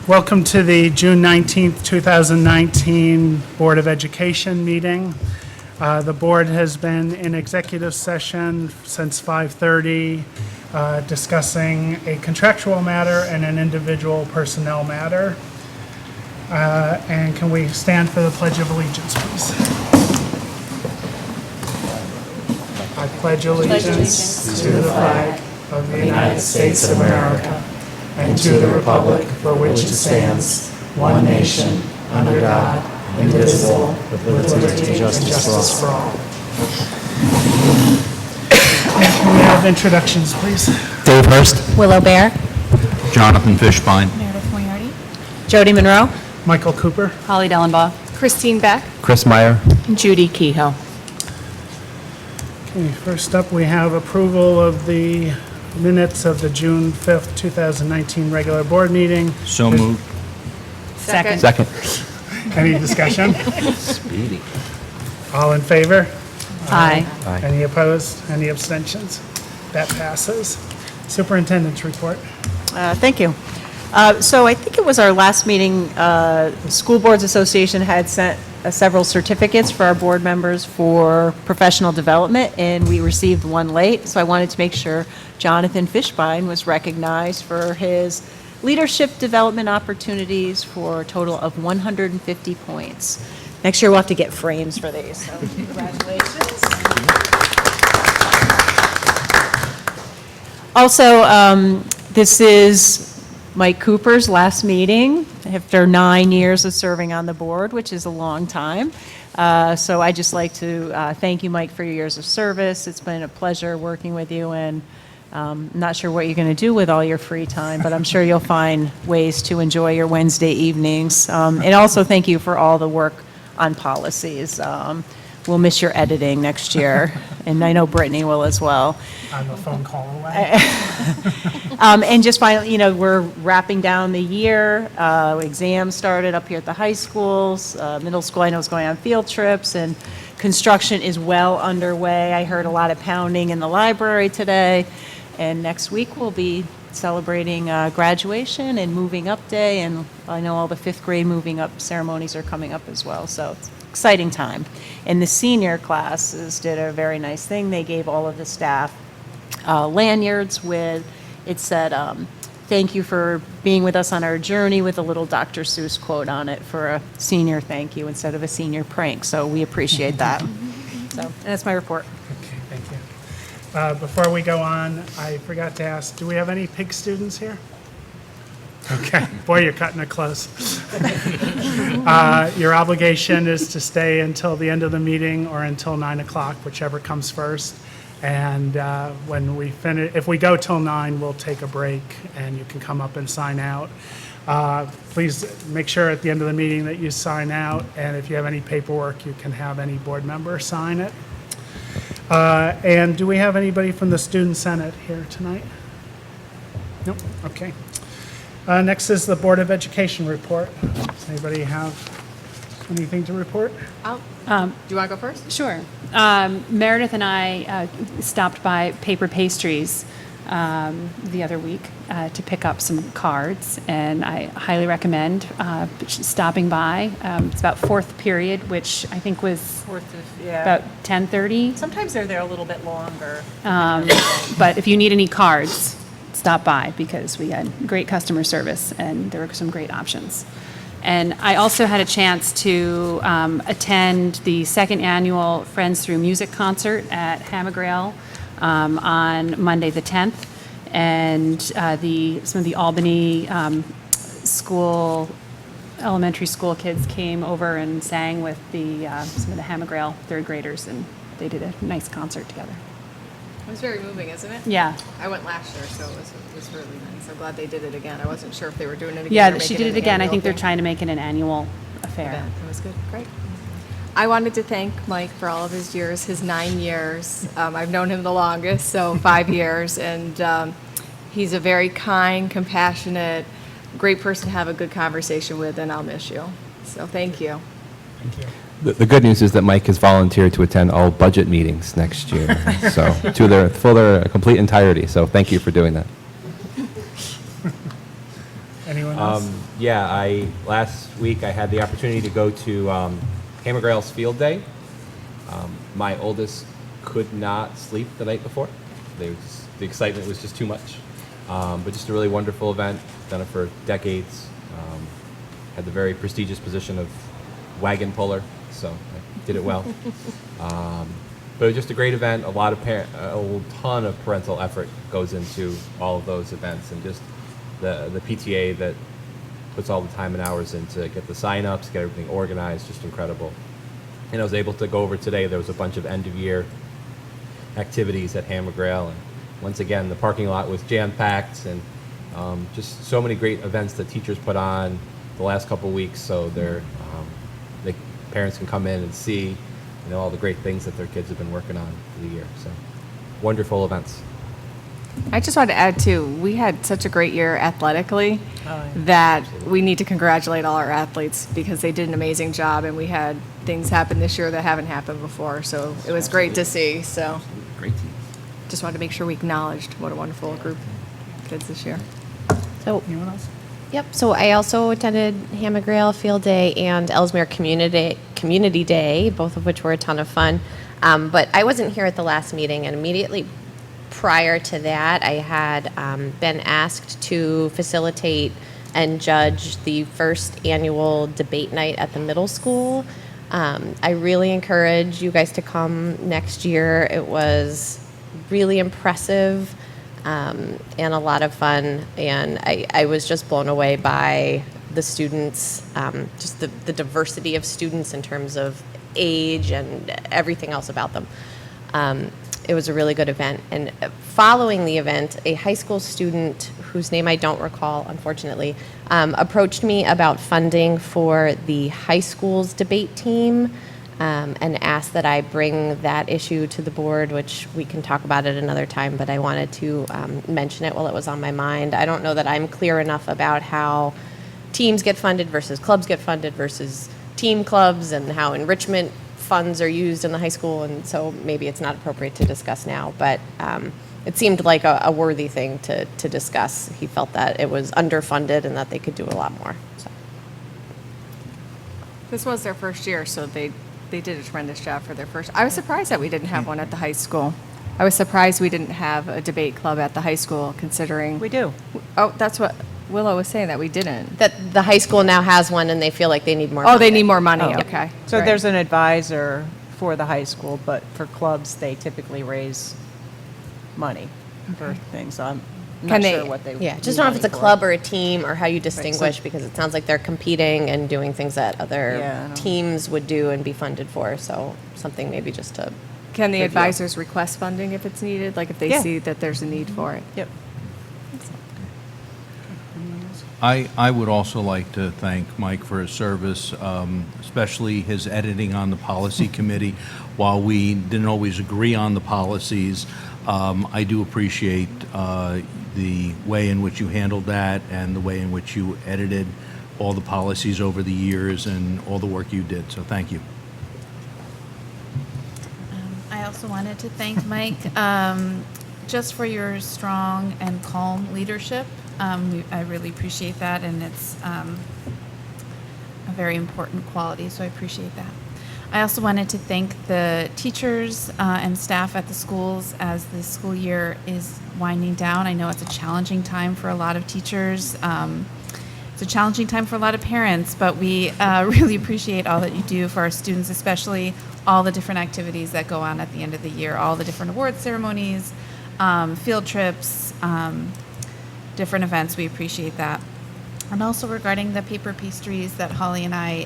Welcome to the June 19th, 2019 Board of Education meeting. The board has been in executive session since 5:30, discussing a contractual matter and an individual personnel matter. And can we stand for the Pledge of Allegiance, please? I pledge allegiance to the flag of the United States of America and to the republic for which it stands, one nation, under God, indivisible, with liberty and justice for all. Can we have introductions, please? Dave Hurst. Willow Bear. Jonathan Fishbein. Meredith Moriarty. Jody Monroe. Michael Cooper. Holly Dellenbaugh. Christine Beck. Chris Meyer. Judy Kehoe. Okay, first up, we have approval of the minutes of the June 5th, 2019 regular board meeting. So moved. Second. Second. Any discussion? Speedy. All in favor? Aye. Any opposed? Any abstentions? That passes. Superintendent's report. Thank you. So I think it was our last meeting, School Boards Association had sent several certificates for our board members for professional development, and we received one late. So I wanted to make sure Jonathan Fishbein was recognized for his leadership development opportunities for a total of 150 points. Next year we'll have to get frames for these, so congratulations. Also, this is Mike Cooper's last meeting after 9 years of serving on the board, which is a long time. So I'd just like to thank you, Mike, for your years of service. It's been a pleasure working with you, and I'm not sure what you're going to do with all your free time, but I'm sure you'll find ways to enjoy your Wednesday evenings. And also thank you for all the work on policies. We'll miss your editing next year, and I know Brittany will as well. I'm a phone call away. And just finally, we're wrapping down the year. Exams started up here at the high schools. Middle school, I know, is going on field trips, and construction is well underway. I heard a lot of pounding in the library today. And next week, we'll be celebrating graduation and moving up day. And I know all the fifth grade moving up ceremonies are coming up as well. So it's an exciting time. And the senior classes did a very nice thing. They gave all of the staff lanyards with, it said, thank you for being with us on our journey, with a little Dr. Seuss quote on it for a senior thank you instead of a senior prank. So we appreciate that. So, and that's my report. Okay, thank you. Before we go on, I forgot to ask, do we have any PIG students here? Okay, boy, you're cutting it close. Your obligation is to stay until the end of the meeting or until 9 o'clock, whichever comes first. And when we finish, if we go till 9, we'll take a break and you can come up and sign out. Please make sure at the end of the meeting that you sign out, and if you have any paperwork, you can have any board member sign it. And do we have anybody from the Student Senate here tonight? Nope, okay. Next is the Board of Education report. Does anybody have anything to report? Do you want to go first? Sure. Meredith and I stopped by Paper Pastries the other week to pick up some cards, and I highly recommend stopping by. It's about fourth period, which I think was about 10:30. Sometimes they're there a little bit longer. But if you need any cards, stop by, because we had great customer service and there were some great options. And I also had a chance to attend the second annual Friends Through Music concert at Hamagrail on Monday the 10th. And some of the Albany elementary school kids came over and sang with some of the Hamagrail third graders, and they did a nice concert together. It was very moving, isn't it? Yeah. I went last year, so it was really nice. I'm glad they did it again. I wasn't sure if they were doing it again. Yeah, or she making did it again. I annual think they're thing. trying to make it an annual affair. Event. It was good. Great. I wanted to thank Mike for all of his years, his 9 years. I've known him the longest, so 5 years. And he's a very kind, compassionate, great person to have a good conversation with, and I'll miss you. So thank you. Thank you. The good news is that Mike has volunteered to attend all budget meetings next year, so to their complete entirety. So thank you for doing that. Anyone else? Yeah, last week I had the opportunity to go to Hammer Grail's Field Day. My oldest could not sleep the night before. The excitement was just too much. But just a really wonderful event. Done it for decades. Had the very prestigious position of wagon puller, so I did it well. But it was just a great event. A ton of parental effort goes into all of those events, and just the PTA that puts all the time and hours in to get the sign-ups, get everything organized, just incredible. And I was able to go over today. There was a bunch of end-of-year activities at Hammer Grail, and once again, the parking lot was jam-packed, and just so many great events that teachers put on the last couple of weeks, so the parents can come in and see, all the great things that their kids have been working on for the year. So, wonderful events. I just wanted to add too, we had such a great year athletically that we need to congratulate all our athletes because they did an amazing job, and we had things happen this year that haven't happened before. So it was great to see. So Great teams. just wanted to make sure we acknowledged what a wonderful group of kids this year. So, Anyone else? yep, so I also attended Hammer Grail Field Day and Ellesmere Community Day, both of which were a ton of fun. But I wasn't here at the last meeting, and immediately prior to that, I had been asked to facilitate and judge the first annual debate night at the middle school. I really encourage you guys to come next year. It was really impressive. And a lot of fun, and I was just blown away by the students, just the diversity of students in terms of age and everything else about them. It was a really good event, and following the event, a high school student whose name I don't recall, unfortunately, approached me about funding for the high school's debate team. And asked that I bring that issue to the board, which we can talk about at another time, but I wanted to mention it while it was on my mind. I don't know that I'm clear enough about how teams get funded versus clubs get funded versus team clubs, and how enrichment funds are used in the high school, and so maybe it's not appropriate to discuss now, but it seemed like a worthy thing to discuss. He felt that it was underfunded and that they could do a lot more. So. This was their first year, so they did a tremendous job for their first. I was surprised that we didn't have one at the high school. I was surprised we didn't have a debate club at the high school, considering. We do. Oh, that's what Willow was saying, that we didn't. That the high school now has one, and they feel like they need more. Oh, they funding. need more money. Oh. Okay. So Right. there's an advisor for the high school, but for clubs, they typically raise money for things. I'm Can not they- sure what they. Yeah, need just don't know if it's a money for. club or a team or how you distinguish, so- because it sounds like they're competing and doing things that Yeah, I other know. teams would do and be funded for, so something maybe just to, Can the Review. advisors request funding if it's needed, like if they Yeah. see that there's a need for it? Yep. I would also like to thank Mike for his service, especially his editing on the policy committee. While we didn't always agree on the policies, I do appreciate the way in which you handled that and the way in which you edited all the policies over the years and all the work you did. So thank you. I also wanted to thank Mike just for your strong and calm leadership. I really appreciate that, and it's a very important quality, so I appreciate that. I also wanted to thank the teachers and staff at the schools as the school year is winding down. I know it's a challenging time for a lot of teachers. It's a challenging time for a lot of parents, but we really appreciate all that you do for our students, especially all the different activities that go on at the end of the year, all the different award ceremonies, field trips, different events. We appreciate that. And also regarding the paper pastries that Holly and I,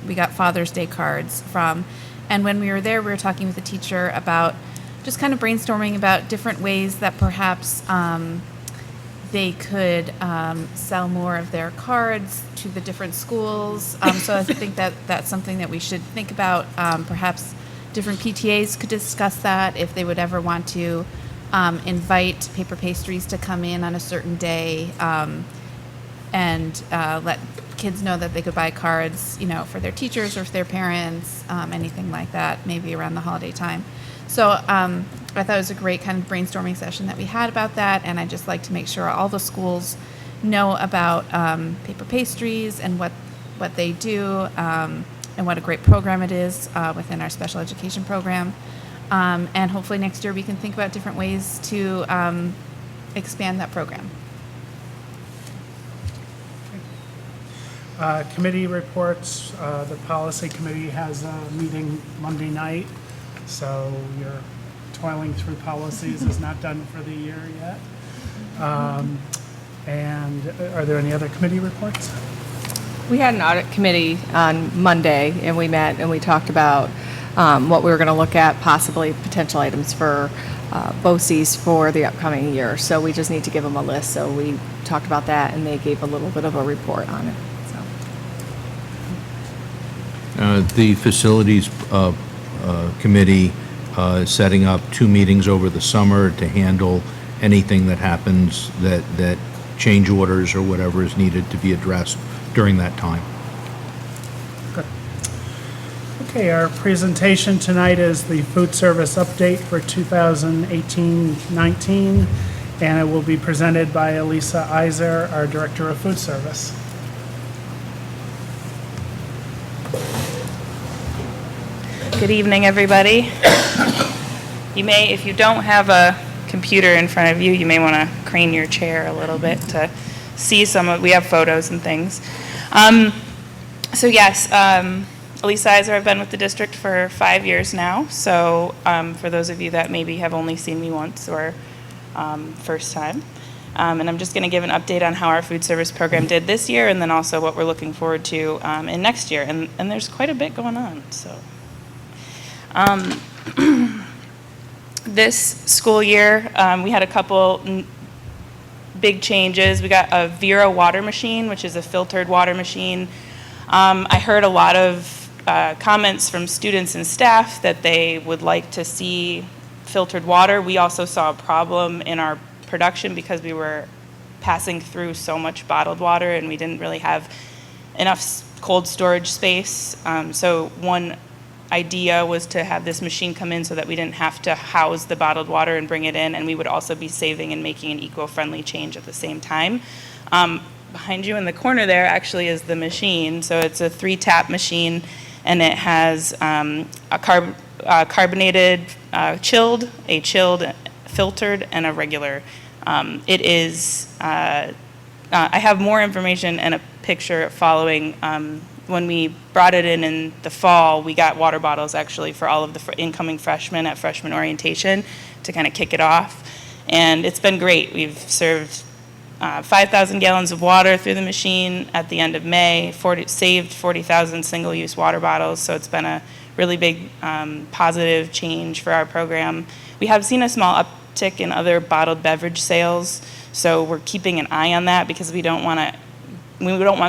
we got Father's Day cards from. And when we were there, we were talking with the teacher about just kind of brainstorming about different ways that perhaps they could sell more of their cards to the different schools. So I think that that's something that we should think about. Perhaps different PTAs could discuss that if they would ever want to invite paper pastries to come in on a certain day and let kids know that they could buy cards, for their teachers or for their parents, anything like that, maybe around the holiday time. So I thought it was a great kind of brainstorming session that we had about that, and I'd just like to make sure all the schools know about paper pastries and what they do, and what a great program it is within our special education program. And hopefully next year we can think about different ways to expand that program. Committee reports, the policy committee has a meeting Monday night, so your toiling through policies is not done for the year yet. And are there any other committee reports? We had an audit committee on Monday, and we met and we talked about what we were going to look at, possibly potential items for BOCES for the upcoming year. So we just need to give them a list. So we talked about that, and they gave a little bit of a report on it. So. The facilities committee is setting up 2 meetings over the summer to handle anything that happens that change orders or whatever is needed to be addressed during that time. Good. Okay, our presentation tonight is the food service update for 2018-19, and it will be presented by Elisa Iser, our Director of Food Service. Good evening, everybody. You may, if you don't have a computer in front of you, you may want to crane your chair a little bit to see some of, we have photos and things. So yes, Elisa Iser, I've been with the district for 5 years now. So for those of you that maybe have only seen me once or first time. And I'm just going to give an update on how our food service program did this year, and then also what we're looking forward to in next year. And there's quite a bit going on, so. This school year, we had a couple big changes. We got a Vera water machine, which is a filtered water machine. I heard a lot of comments from students and staff that they would like to see filtered water. We also saw a problem in our production because we were passing through so much bottled water and we didn't really have enough cold storage space. So one idea was to have this machine come in so that we didn't have to house the bottled water and bring it in, and we would also be saving and making an eco-friendly change at the same time. Behind you in the corner there actually is the machine. So it's a 3-tap machine, and it has a carbonated chilled, a chilled filtered, and a regular. It is, I have more information and a picture following. When we brought it in the fall, we got water bottles actually for all of the incoming freshmen at freshman orientation to kind of kick it off. And it's been great. We've served 5,000 gallons of water through the machine at the end of May, saved 40,000 single-use water bottles, so it's been a really big positive change for our program. We have seen a small uptick in other bottled beverage sales, so we're keeping an eye on that because we don't want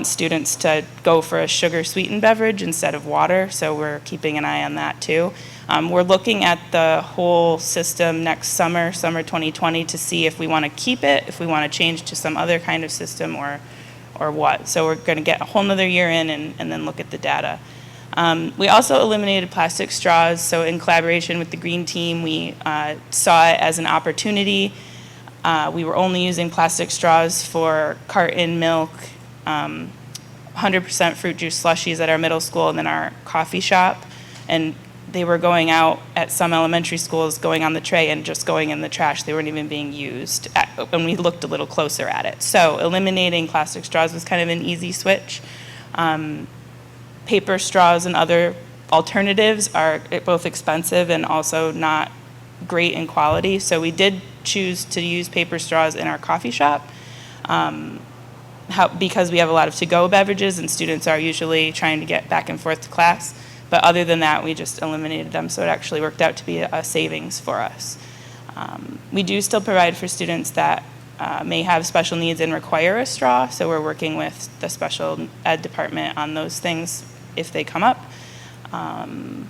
students to go for a sugar-sweetened beverage instead of water, so we're keeping an eye on that too. We're looking at the whole system next summer 2020, to see if we want to keep it, if we want to change to some other kind of system or what. So we're going to get a whole nother year in and then look at the data. We also eliminated plastic straws, so in collaboration with the Green Team, we saw it as an opportunity. We were only using plastic straws for carton milk, 100% fruit juice slushies at our middle school and then our coffee shop. And they were going out at some elementary schools, going on the tray and just going in the trash. They weren't even being used when we looked a little closer at it. So eliminating plastic straws was kind of an easy switch. Paper straws and other alternatives are both expensive and also not great in quality. So we did choose to use paper straws in our coffee shop. Because we have a lot of to-go beverages and students are usually trying to get back and forth to class. But other than that, we just eliminated them, so it actually worked out to be a savings for us. We do still provide for students that may have special needs and require a straw, so we're working with the special ed department on those things if they come up. And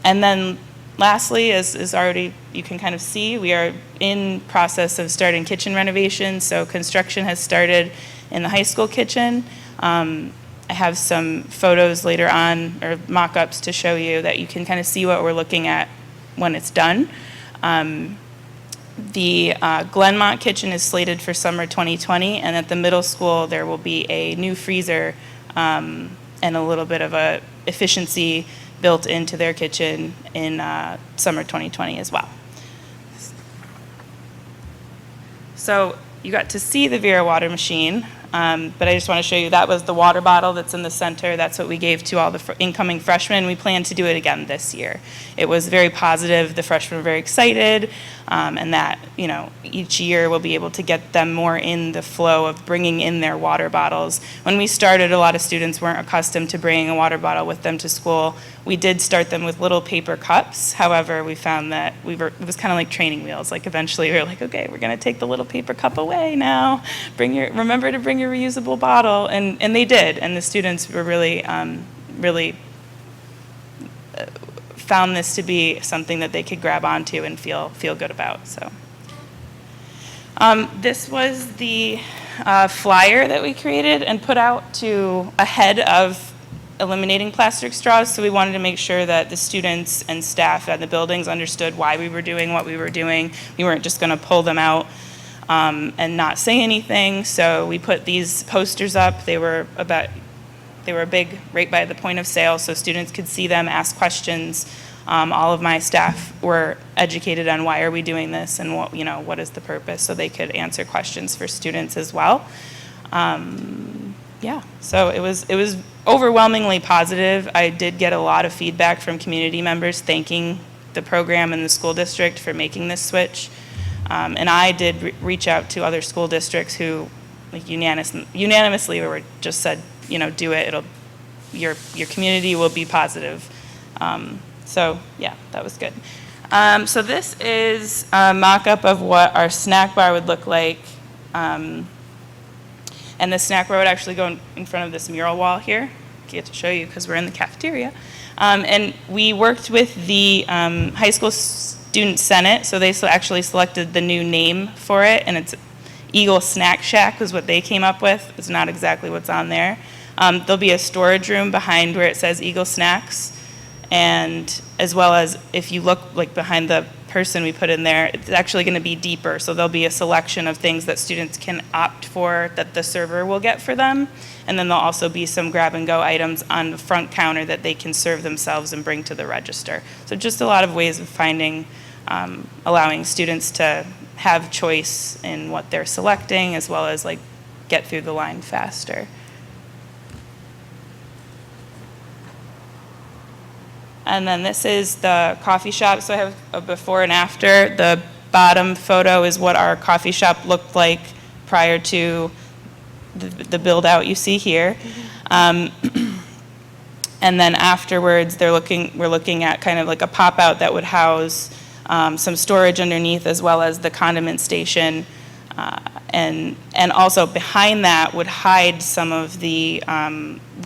then lastly, as already you can kind of see, we are in process of starting kitchen renovations, so construction has started in the high school kitchen. I have some photos later on, or mock-ups to show you that you can kind of see what we're looking at when it's done. The Glenmont kitchen is slated for summer 2020, and at the middle school, there will be a new freezer and a little bit of a efficiency built into their kitchen in summer 2020 as well. So you got to see the Vera water machine, but I just want to show you that was the water bottle that's in the center. That's what we gave to all the incoming freshmen. We plan to do it again this year. It was very positive. The freshmen were very excited, and that, you know, each year we'll be able to get them more in the flow of bringing in their water bottles. When we started, a lot of students weren't accustomed to bringing a water bottle with them to school. We did start them with little paper cups. However, we found that it was kind of like training wheels. Like eventually we were like, okay, we're going to take the little paper cup away now. Remember to bring your reusable bottle. And they did. And the students were really found this to be something that they could grab onto and feel good about. So this was the flyer that we created and put out to ahead of eliminating plastic straws. So we wanted to make sure that the students and staff at the buildings understood why we were doing what we were doing. We weren't just going to pull them out and not say anything. So we put these posters up. They were big right by the point of sale, so students could see them, ask questions. All of my staff were educated on why are we doing this and what is the purpose, so they could answer questions for students as well. Yeah, so it was overwhelmingly positive. I did get a lot of feedback from community members thanking the program and the school district for making this switch. And I did reach out to other school districts who like unanimously were just said, do it. Your community will be positive. So yeah, that was good. So this is a mock-up of what our snack bar would look like. And the snack bar would actually go in front of this mural wall here. I get to show you because we're in the cafeteria. And we worked with the high school student senate, so they actually selected the new name for it, and it's Eagle Snack Shack was what they came up with. It's not exactly what's on there. There'll be a storage room behind where it says Eagle Snacks, and as well as if you look like behind the person we put in there, it's actually going to be deeper, so there'll be a selection of things that students can opt for that the server will get for them, and then there'll also be some grab-and-go items on the front counter that they can serve themselves and bring to the register. So just a lot of ways of finding, allowing students to have choice in what they're selecting, as well as like get through the line faster. And then this is the coffee shop. So I have a before and after. The bottom photo is what our coffee shop looked like prior to the build out you see here. And then afterwards, we're looking at kind of like a pop out that would house some storage underneath, as well as the condiment station. And also behind that would hide some of the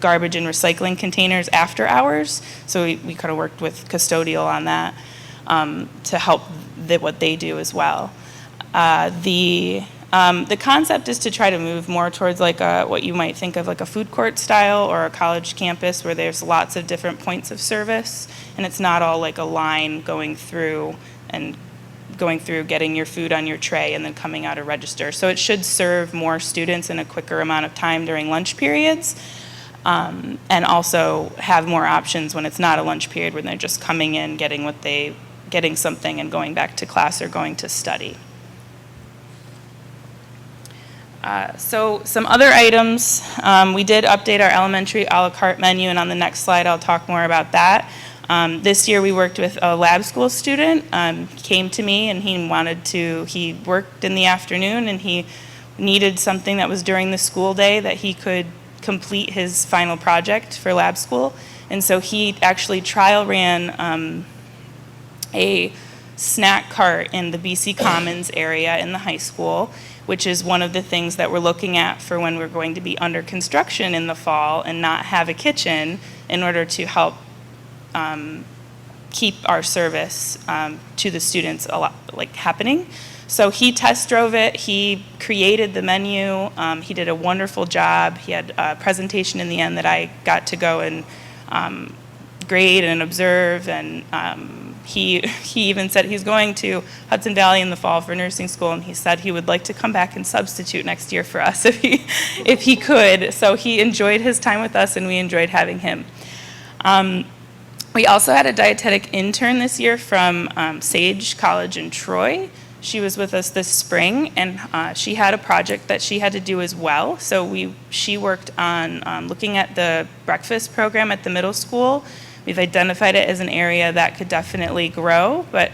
garbage and recycling containers after hours. So we kind of worked with custodial on that to help what they do as well. The concept is to try to move more towards like what you might think of like a food court style or a college campus where there's lots of different points of service, and it's not all like a line going through getting your food on your tray and then coming out a register. So it should serve more students in a quicker amount of time during lunch periods, and also have more options when it's not a lunch period, when they're just coming in, getting something and going back to class or going to study. So some other items, we did update our elementary a la carte menu, and on the next slide I'll talk more about that. This year we worked with a lab school student. He came to me and he worked in the afternoon and he needed something that was during the school day that he could complete his final project for lab school. And so he actually trial ran a snack cart in the BC Commons area in the high school, which is one of the things that we're looking at for when we're going to be under construction in the fall and not have a kitchen, in order to help keep our service to the students a lot happening. So he test drove it, he created the menu, he did a wonderful job. He had a presentation in the end that I got to go and grade and observe and He even said he's going to Hudson Valley in the fall for nursing school, and he said he would like to come back and substitute next year for us if he could. So he enjoyed his time with us, and we enjoyed having him. We also had a dietetic intern this year from Sage College in Troy. She was with us this spring, and she had a project that she had to do as well. So she worked on looking at the breakfast program at the middle school. We've identified it as an area that could definitely grow, but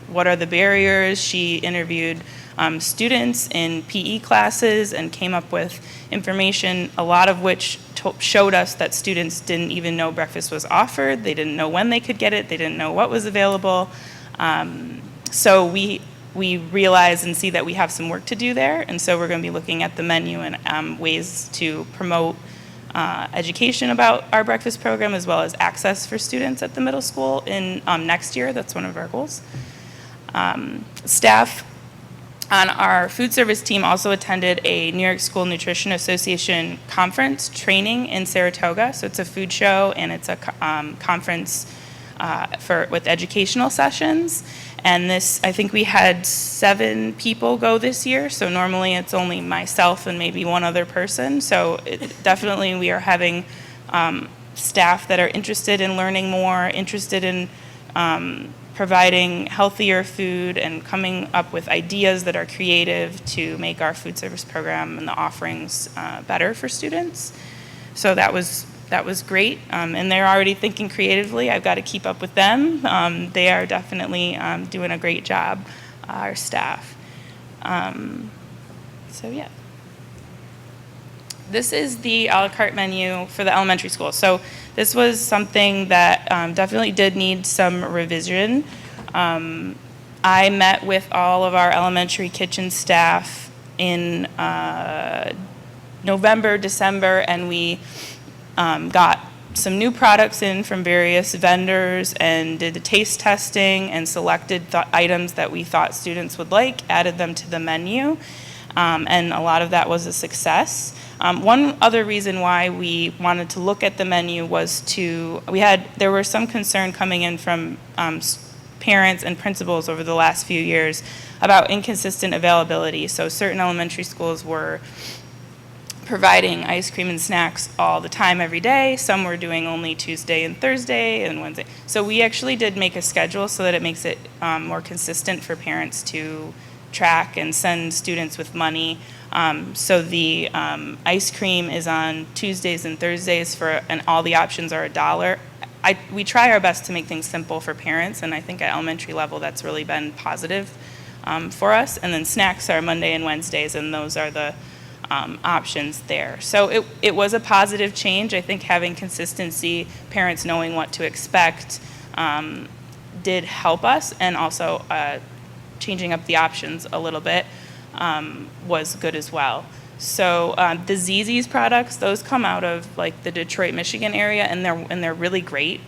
what are the barriers? She interviewed students in PE classes and came up with information, a lot of which showed us that students didn't even know breakfast was offered. They didn't know when they could get it. They didn't know what was available. So we realize and see that we have some work to do there, and so we're going to be looking at the menu and ways to promote education about our breakfast program, as well as access for students at the middle school in next year. That's one of our goals. Staff on our food service team also attended a New York School Nutrition Association conference training in Saratoga. So it's a food show, and it's a conference with educational sessions. And this, I think we had 7 people go this year. So normally it's only myself and maybe one other person. So definitely we are having staff that are interested in learning more, interested in providing healthier food and coming up with ideas that are creative to make our food service program and the offerings better for students. So that was great, and they're already thinking creatively. I've got to keep up with them. They are definitely doing a great job, our staff. So yeah. This is the a la carte menu for the elementary school. So this was something that definitely did need some revision. I met with all of our elementary kitchen staff in November, December, and we got some new products in from various vendors and did the taste testing and selected items that we thought students would like, added them to the menu, and a lot of that was a success. One other reason why we wanted to look at the menu was there were some concern coming in from parents and principals over the last few years about inconsistent availability. So certain elementary schools were providing ice cream and snacks all the time, every day. Some were doing only Tuesday and Thursday and Wednesday. So we actually did make a schedule so that it makes it more consistent for parents to track and send students with money. So the ice cream is on Tuesdays and Thursdays and all the options are $1. We try our best to make things simple for parents, and I think at elementary level that's really been positive for us. And then snacks are Monday and Wednesdays, and those are the options there. So it was a positive change. I think having consistency, parents knowing what to expect, did help us, and also changing up the options a little bit was good as well. So the ZZ's products, those come out of like the Detroit, Michigan area, and they're really great.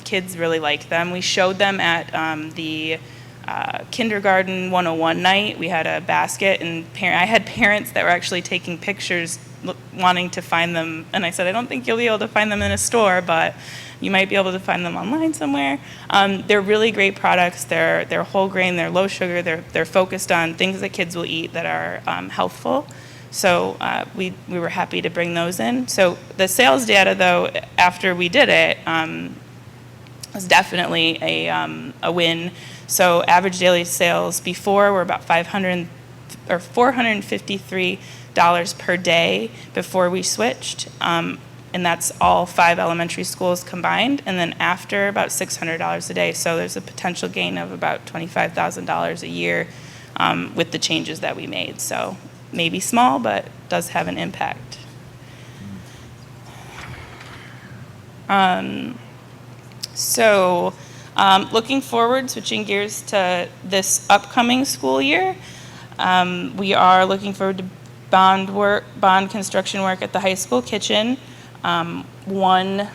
Kids really like them. We showed them at the Kindergarten 101 night. We had a basket, and I had parents that were actually taking pictures wanting to find them, and I said, I don't think you'll be able to find them in a store, but you might be able to find them online somewhere. They're really great products. They're whole grain, they're low sugar, they're focused on things that kids will eat that are healthful. So we were happy to bring those in. So the sales data, though, after we did it, was definitely a win. So average daily sales before were about $453 per day before we switched. And that's all 5 elementary schools combined. And then after, about $600 a day. So there's a potential gain of about $25,000 a year with the changes that we made. So maybe small, but does have an impact. Looking forward, switching gears to this upcoming school year, we are looking forward to bond construction work at the high school kitchen. One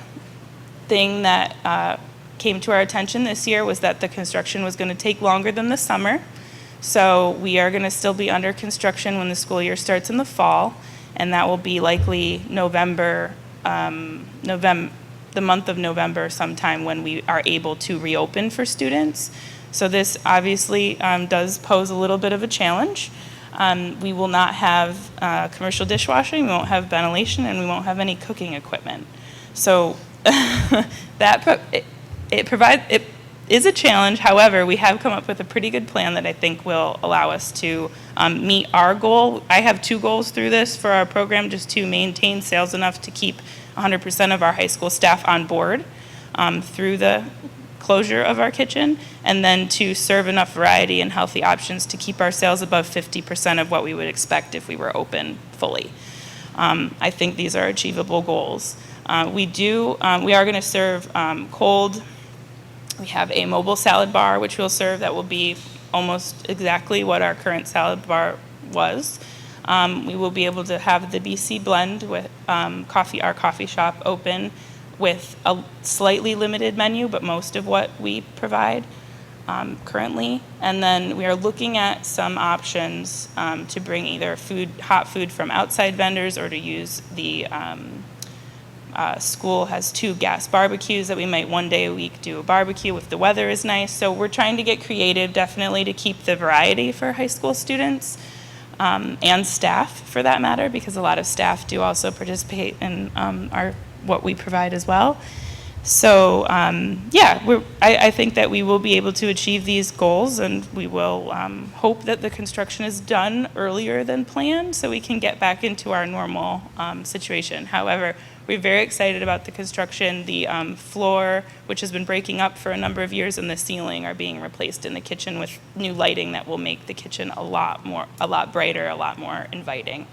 thing that came to our attention this year was that the construction was going to take longer than the summer. So we are going to still be under construction when the school year starts in the fall, and that will be likely the month of November sometime when we are able to reopen for students. So this obviously does pose a little bit of a challenge. We will not have commercial dishwashing, we won't have ventilation, and we won't have any cooking equipment. So it is a challenge. However, we have come up with a pretty good plan that I think will allow us to meet our goal. I have 2 goals through this for our program, just to maintain sales enough to keep 100% of our high school staff on board through the closure of our kitchen, and then to serve enough variety and healthy options to keep our sales above 50% of what we would expect if we were open fully. I think these are achievable goals. We are going to serve cold. We have a mobile salad bar, which we'll serve, that will be almost exactly what our current salad bar was. We will be able to have the BC Blend with our coffee shop open with a slightly limited menu, but most of what we provide currently. And then we are looking at some options to bring either hot food from outside vendors, or to use the school has 2 gas barbecues that we might one day a week do a barbecue if the weather is nice. So we're trying to get creative, definitely, to keep the variety for high school students and staff, for that matter, because a lot of staff do also participate in what we provide as well. So I think that we will be able to achieve these goals, and we will hope that the construction is done earlier than planned so we can get back into our normal situation. However, we're very excited about the construction. The floor, which has been breaking up for a number of years, and the ceiling are being replaced in the kitchen with new lighting that will make the kitchen a lot brighter, a lot more inviting.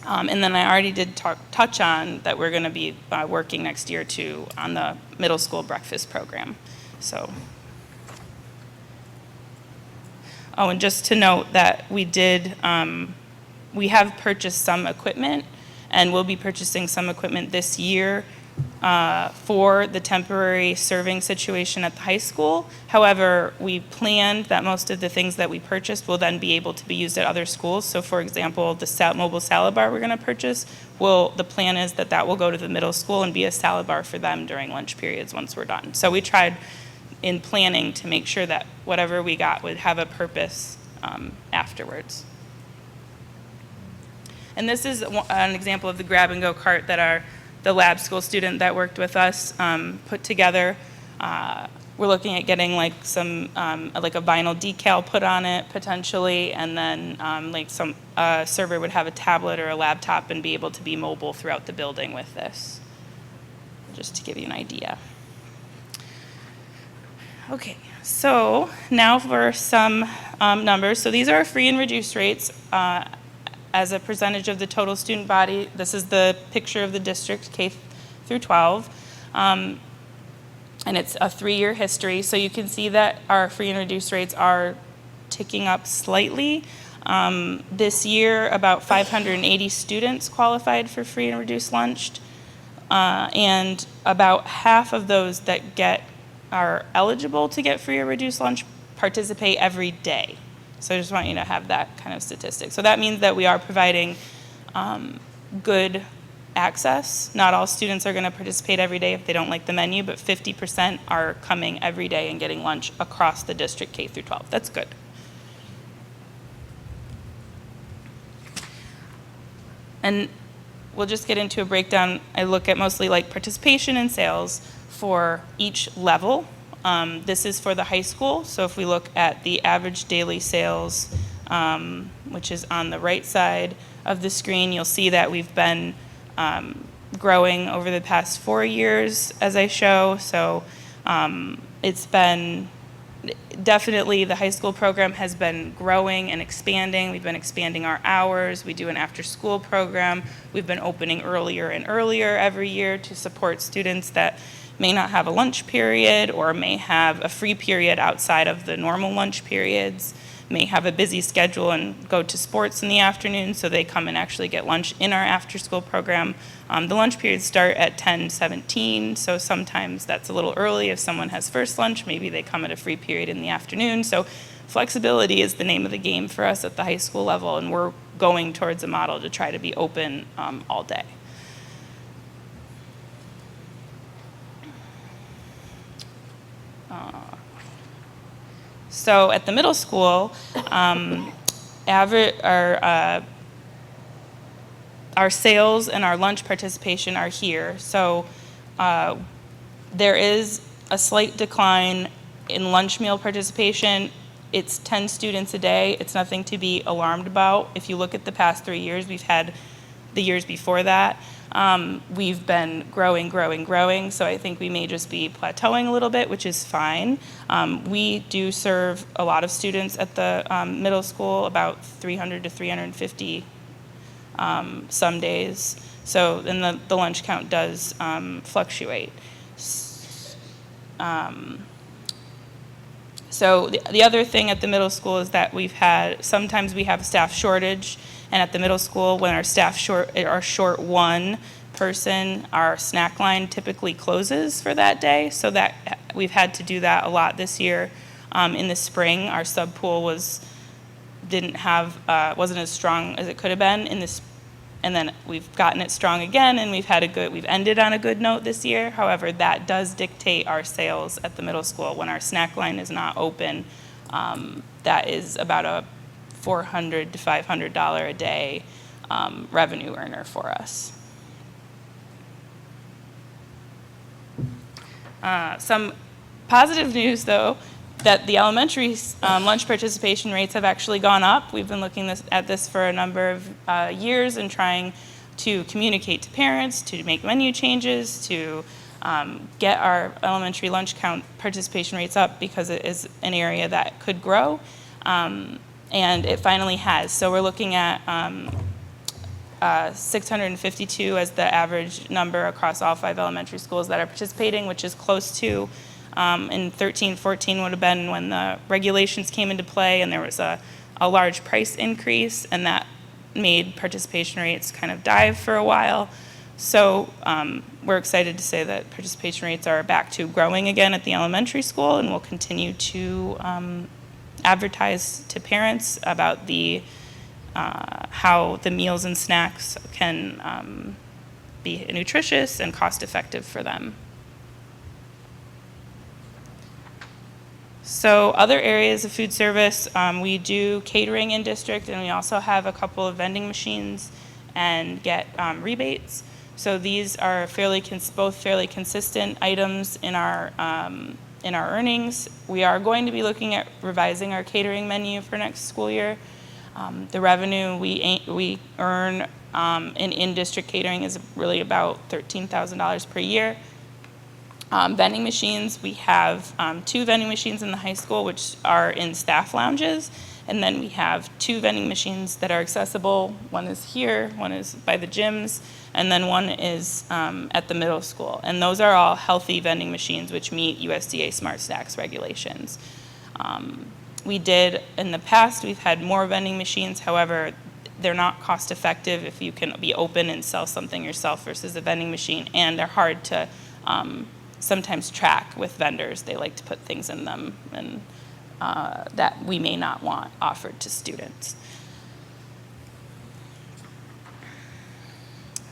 And then I already did touch on that we're going to be working next year too on the middle school breakfast program. So, and just to note that we have purchased some equipment, and we'll be purchasing some equipment this year for the temporary serving situation at the high school. However, we planned that most of the things that we purchased will then be able to be used at other schools. So for example, the mobile salad bar we're going to purchase, the plan is that will go to the middle school and be a salad bar for them during lunch periods once we're done. So we tried in planning to make sure that whatever we got would have a purpose afterwards. And this is an example of the grab-and-go cart that the lab school student that worked with us put together. We're looking at getting like some like a vinyl decal put on it potentially, and then some server would have a tablet or a laptop and be able to be mobile throughout the building with this, just to give you an idea. Okay, so now for some numbers. So these are free and reduced rates. As a percentage of the total student body. This is the picture of the district K through 12. And it's a 3-year history. So you can see that our free and reduced rates are ticking up slightly. This year, about 580 students qualified for free and reduced lunch. And about half of those that are eligible to get free or reduced lunch participate every day. So I just want you to have that kind of statistic. So that means that we are providing good access. Not all students are going to participate every day if they don't like the menu, but 50% are coming every day and getting lunch across the district K through 12. That's good. And we'll just get into a breakdown. I look at mostly like participation in sales for each level. This is for the high school, so if we look at the average daily sales, which is on the right side of the screen, you'll see that we've been growing over the past 4 years, as I show. So it's been definitely, the high school program has been growing and expanding. We've been expanding our hours. We do an after-school program. We've been opening earlier and earlier every year to support students that may not have a lunch period or may have a free period outside of the normal lunch periods, may have a busy schedule and go to sports in the afternoon, so they come and actually get lunch in our after-school program. The lunch periods start at 10:17, so sometimes that's a little early. If someone has first lunch, maybe they come at a free period in the afternoon. So flexibility is the name of the game for us at the high school level, and we're going towards a model to try to be open all day. So at the middle school, our sales and our lunch participation are here. So there is a slight decline in lunch meal participation. It's 10 students a day. It's nothing to be alarmed about. If you look at the past 3 years, we've had the years before that. We've been growing, so I think we may just be plateauing a little bit, which is fine. We do serve a lot of students at the middle school, about 300 to 350 some days. So then the lunch count does fluctuate. So the other thing at the middle school is that sometimes we have staff shortage, and at the middle school, when our staff are short one person, our snack line typically closes for that day. So that we've had to do that a lot this year. In the spring, our sub pool wasn't as strong as it could have been and then we've gotten it strong again, and we've ended on a good note this year. However, that does dictate our sales at the middle school. When our snack line is not open, that is about a $400 to $500 a day revenue earner for us. Some positive news, though, that the elementary lunch participation rates have actually gone up. We've been looking at this for a number of years and trying to communicate to parents, to make menu changes, to get our elementary lunch count participation rates up, because it is an area that could grow, and it finally has. So we're looking at 652 as the average number across all 5 elementary schools that are participating, which is close to in 13-14 would have been when the regulations came into play and there was a large price increase, and that made participation rates kind of dive for a while. So we're excited to say that participation rates are back to growing again at the elementary school, and we'll continue to advertise to parents about how the meals and snacks can be nutritious and cost effective for them. So other areas of food service, we do catering in district, and we also have a couple of vending machines and get rebates. So these are both fairly consistent items in our earnings. We are going to be looking at revising our catering menu for next school year. The revenue we earn in in-district catering is really about $13,000 per year. Vending machines, we have 2 vending machines in the high school, which are in staff lounges, and then we have 2 vending machines that are accessible. One is here, one is by the gyms, and then one is at the middle school. And those are all healthy vending machines, which meet USDA Smart Snacks regulations. We did, in the past, we've had more vending machines. However, they're not cost effective if you can be open and sell something yourself versus a vending machine, and they're hard to sometimes track with vendors. They like to put things in them and that we may not want offered to students.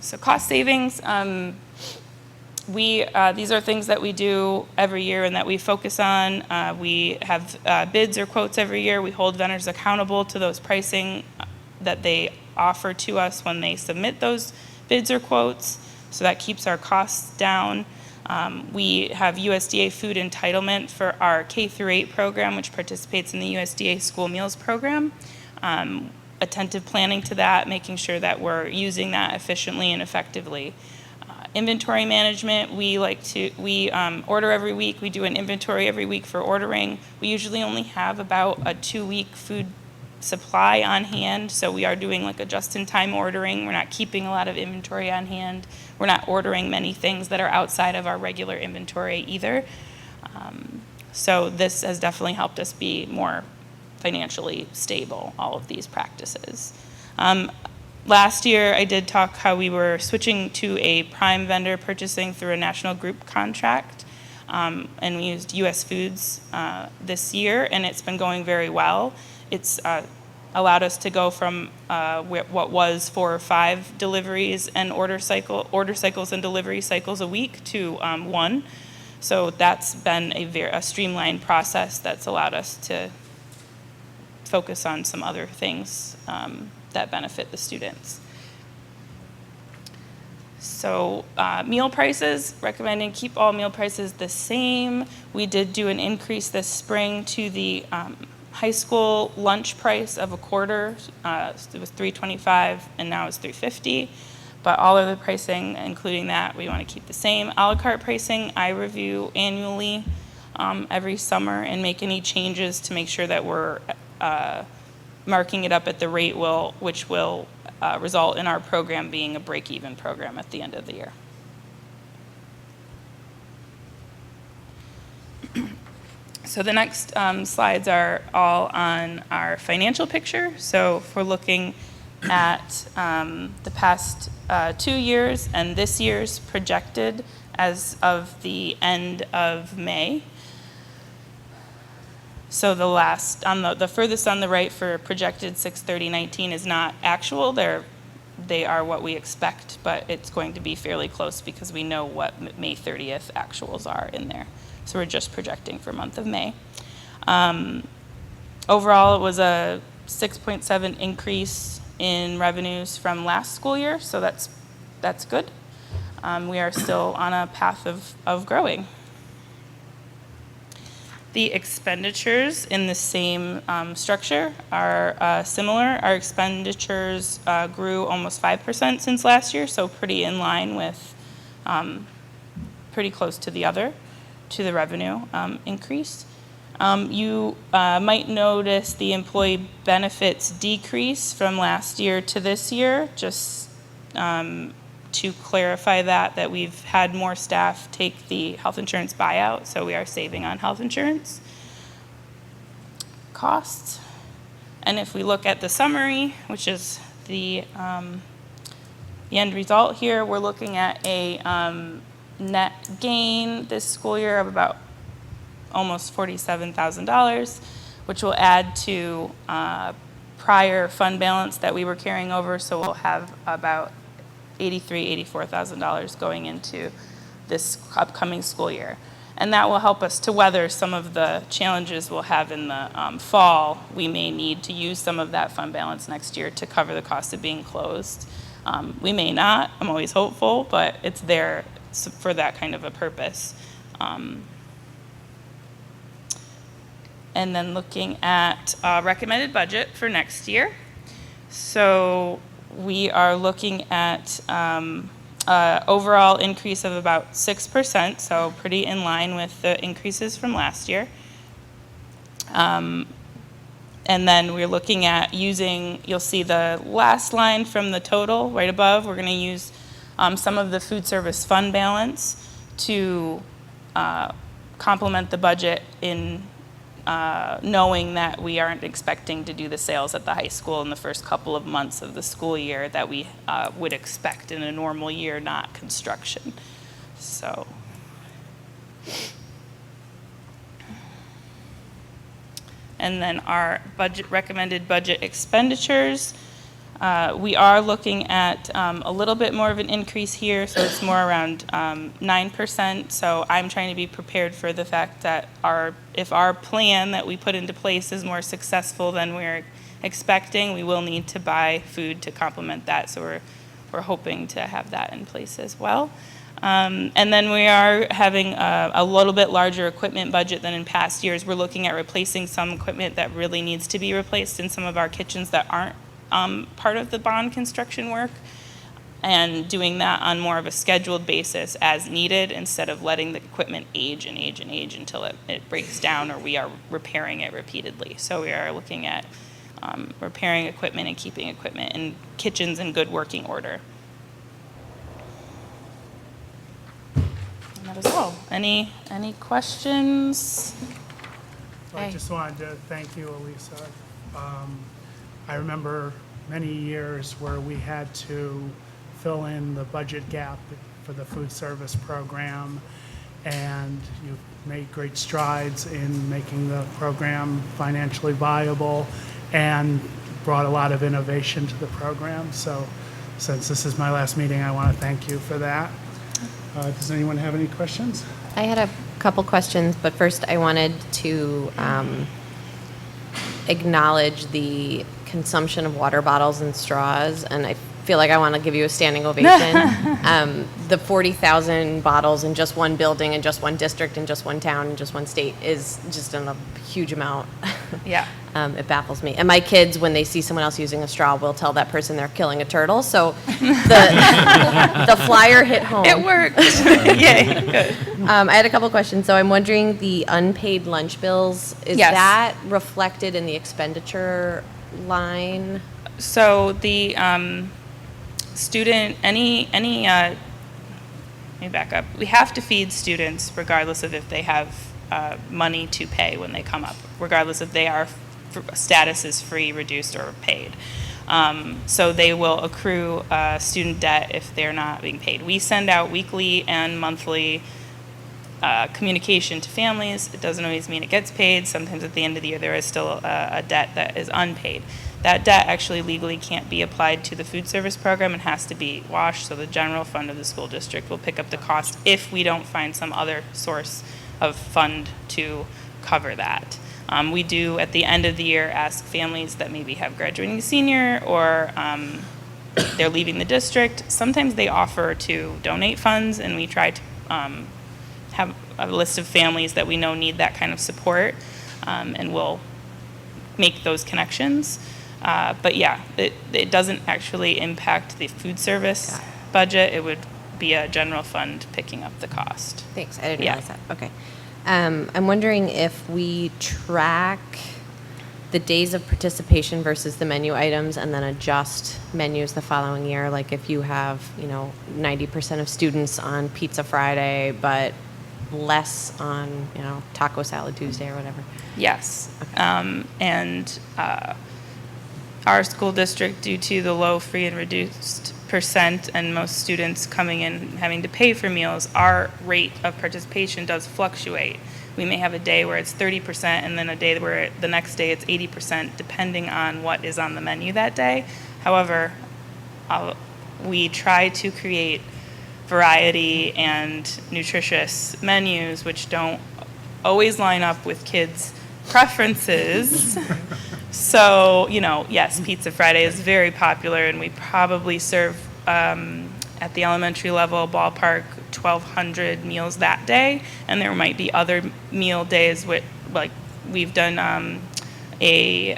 So cost savings, these are things that we do every year and that we focus on. We have bids or quotes every year. We hold vendors accountable to those pricing that they offer to us when they submit those bids or quotes, so that keeps our costs down. We have USDA food entitlement for our K-8 program, which participates in the USDA school meals program. Attentive planning to that, making sure that we're using that efficiently and effectively. Inventory management, we order every week. We do an inventory every week for ordering. We usually only have about a 2-week food supply on hand, so we are doing like a just-in-time ordering. We're not keeping a lot of inventory on hand. We're not ordering many things that are outside of our regular inventory either. So this has definitely helped us be more financially stable, all of these practices. Last year, I did talk how we were switching to a prime vendor purchasing through a national group contract, and we used US Foods this year, and it's been going very well. It's allowed us to go from what was 4 or 5 deliveries and order cycles and delivery cycles a week to 1. So that's been a streamlined process that's allowed us to focus on some other things that benefit the students. So meal prices, recommending keep all meal prices the same. We did do an increase this spring to the high school lunch price of a quarter. It was $3.25 and now it's $3.50. But all of the pricing, including that, we want to keep the same. A la carte pricing, I review annually every summer and make any changes to make sure that we're marking it up at the rate which will result in our program being a break-even program at the end of the year. So the next slides are all on our financial picture. So if we're looking at the past 2 years and this year's projected as of the end of May. So the furthest on the right for projected 6/30/19 is not actual. They are what we expect, but it's going to be fairly close because we know what May 30th actuals are in there. So we're just projecting for month of May. Overall, it was a 6.7 increase in revenues from last school year, so that's good. We are still on a path of growing. The expenditures in the same structure are similar. Our expenditures grew almost 5% since last year, so pretty in line with, pretty close to the revenue increase. You might notice the employee benefits decrease from last year to this year, just to clarify that we've had more staff take the health insurance buyout, so we are saving on health insurance costs. And if we look at the summary, which is the end result here, we're looking at a net gain this school year of about almost $47,000, which will add to prior fund balance that we were carrying over, so we'll have about $84,000 going into this upcoming school year. And that will help us to weather some of the challenges we'll have in the fall. We may need to use some of that fund balance next year to cover the cost of being closed. We may not, I'm always hopeful, but it's there for that kind of a purpose. And then looking at recommended budget for next year. So we are looking at overall increase of about 6%, so pretty in line with the increases from last year. And then we're looking at using, you'll see the last line from the total right above, we're going to use some of the food service fund balance to complement the budget in knowing that we aren't expecting to do the sales at the high school in the first couple of months of the school year that we would expect in a normal year, not construction. So, and then our recommended budget expenditures. We are looking at a little bit more of an increase here, so it's more around 9%. So I'm trying to be prepared for the fact that if our plan that we put into place is more successful than we're expecting, we will need to buy food to complement that. So we're hoping to have that in place as well. And then we are having a little bit larger equipment budget than in past years. We're looking at replacing some equipment that really needs to be replaced in some of our kitchens that aren't part of the bond construction work, and doing that on more of a scheduled basis as needed instead of letting the equipment age and age and age until it breaks down or we are repairing it repeatedly. So we are looking at repairing equipment and keeping equipment in kitchens in good working order. And that is all. Any questions? Well, I just wanted to thank you, Elisa. I remember many years where we had to fill in the budget gap for the food service program, and you've made great strides in making the program financially viable and brought a lot of innovation to the program. So since this is my last meeting, I want to thank you for that. Does anyone have any questions? I had a couple questions, but first I wanted to acknowledge the consumption of water bottles and straws, and I feel like I want to give you a standing ovation. The 40,000 bottles in just one building, in just one district, in just one town, in just one state is just a huge amount. Yeah. It baffles me. And my kids, when they see someone else using a straw, will tell that person they're killing a turtle. So the flyer hit home. It worked. Yay. Good. I had a couple questions. So I'm wondering, the unpaid lunch bills, is Yes. that reflected in the expenditure line? So the student, let me back up. We have to feed students regardless of if they have money to pay when they come up, regardless if they are status is free, reduced, or paid. So they will accrue student debt if they're not being paid. We send out weekly and monthly communication to families. It doesn't always mean it gets paid. Sometimes at the end of the year there is still a debt that is unpaid. That debt actually legally can't be applied to the food service program. It has to be washed, so the general fund of the school district will pick up the cost if we don't find some other source of fund to cover that. We do, at the end of the year, ask families that maybe have graduating senior or they're leaving the district. Sometimes they offer to donate funds, and we try to have a list of families that we know need that kind of support, and we'll make those connections. But yeah, it doesn't actually impact the food service budget. It would be a general fund picking up the cost. Thanks, I didn't Yeah. realize that. Okay. I'm wondering if we track the days of participation versus the menu items and then adjust menus the following year. Like if you have, 90% of students on Pizza Friday, but less on, Taco Salad Tuesday or whatever. Yes. And our school district, due to the low free and reduced percent and most students coming in having to pay for meals, our rate of participation does fluctuate. We may have a day where it's 30% and then a day where the next day it's 80%, depending on what is on the menu that day. However, we try to create variety and nutritious menus which don't always line up with kids' preferences. So, yes, Pizza Friday is very popular, and we probably serve at the elementary level ballpark 1,200 meals that day, and there might be other meal days with, like, we've done a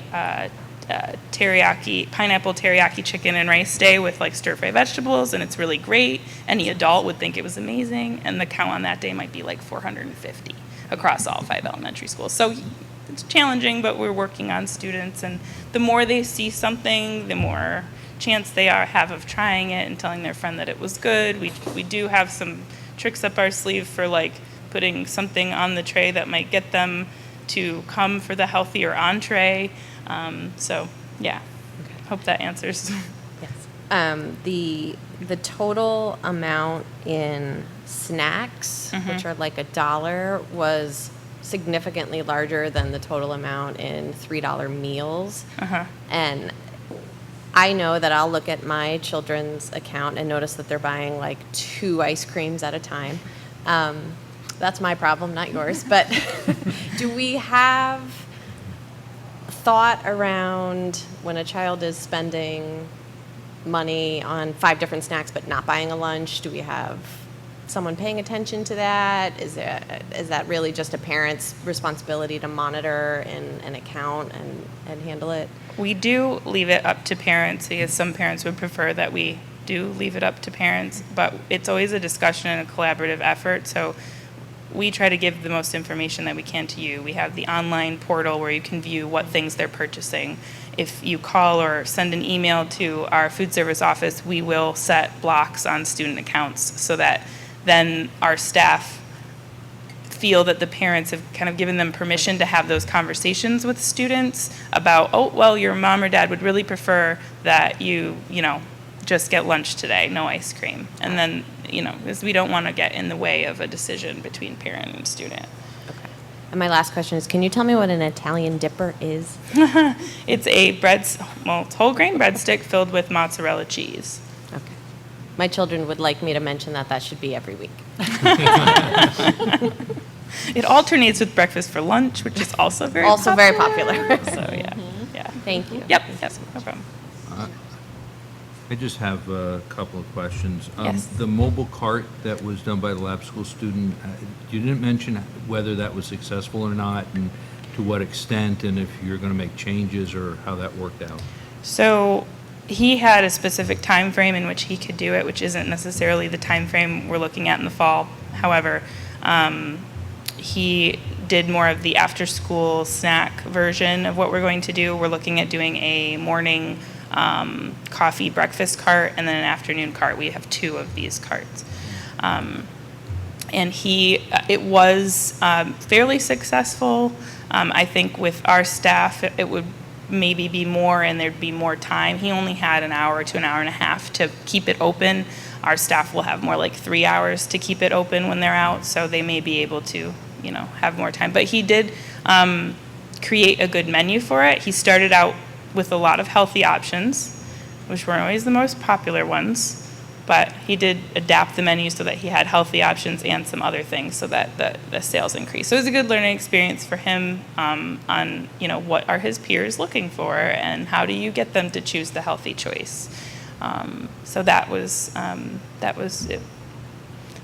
pineapple teriyaki chicken and rice day with like stir-fry vegetables, and it's really great. Any adult would think it was amazing, and the count on that day might be like 450 across all 5 elementary schools. So it's challenging, but we're working on students, and the more they see something, the more chance they have of trying it and telling their friend that it was good. We do have some tricks up our sleeve for like putting something on the tray that might get them to come for the healthier entree. So yeah, hope that answers. Yes. The total amount in snacks, which are like $1, was significantly larger than the total amount in $3 meals. And I know that I'll look at my children's account and notice that they're buying like 2 ice creams at a time. That's my problem, not yours. But do we have thought around when a child is spending money on 5 different snacks but not buying a lunch? Do we have someone paying attention to that? Is that really just a parent's responsibility to monitor and account and handle it? We do leave it up to parents, because some parents would prefer that we do leave it up to parents, but it's always a discussion and a collaborative effort. So we try to give the most information that we can to you. We have the online portal where you can view what things they're purchasing. If you call or send an email to our food service office, we will set blocks on student accounts so that then our staff feel that the parents have kind of given them permission to have those conversations with students about, oh, well, your mom or dad would really prefer that you just get lunch today, no ice cream. And then, because we don't want to get in the way of a decision between parent and student. Okay. And my last question is, can you tell me what an Italian dipper is? It's a it's whole grain breadstick filled with mozzarella cheese. Okay. My children would like me to mention that should be every week. It alternates with breakfast for lunch, which is also very Also very popular. So, yeah, yeah. Thank you. Yep, no problem. I just have a couple of questions. Yes. The mobile cart that was done by the lab school student, you didn't mention whether that was successful or not, and to what extent, and if you're going to make changes, or how that worked out. So he had a specific time frame in which he could do it, which isn't necessarily the time frame we're looking at in the fall. However, he did more of the after-school snack version of what we're going to do. We're looking at doing a morning coffee breakfast cart and then an afternoon cart. We have 2 of these carts. And it was fairly successful. I think with our staff, it would maybe be more and there'd be more time. He only had an hour to an hour and a half to keep it open. Our staff will have more like 3 hours to keep it open when they're out, so they may be able to, have more time. But he did create a good menu for it. He started out with a lot of healthy options, which weren't always the most popular ones, but he did adapt the menu so that he had healthy options and some other things so that the sales increased. So it was a good learning experience for him on, what are his peers looking for and how do you get them to choose the healthy choice. So that was it.